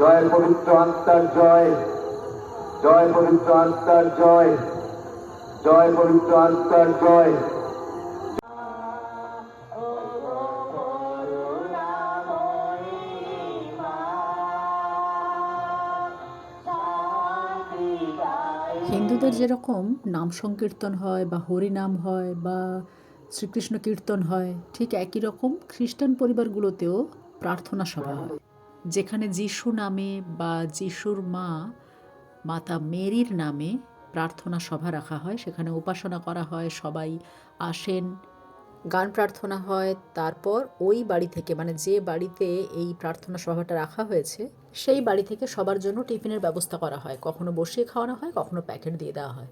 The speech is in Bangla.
জয় পবিত্র আত্মার জয়, জয় পবিত্র আত্মার জয়, জয় পবিত্র আত্মার জয়। হিন্দুদের যেরকম নাম সংকীর্তন হয় বা হরিনাম হয় বা শ্রীকৃষ্ণ কীর্তন হয়, ঠিক একই রকম খ্রিস্টান পরিবারগুলোতেও প্রার্থনা সভা হয়, যেখানে যিশু নামে বা যিশুর মা মাতা মেরির নামে প্রার্থনা সভা রাখা হয়। সেখানে উপাসনা করা হয়, সবাই আসেন, গান প্রার্থনা হয়। তারপর ওই বাড়ি থেকে, মানে যে বাড়িতে এই প্রার্থনা সভাটা রাখা হয়েছে, সেই বাড়ি থেকে সবার জন্য টিফিনের ব্যবস্থা করা হয়। কখনো বসিয়ে খাওয়ানো হয়, কখনো প্যাকেট দিয়ে দেওয়া হয়।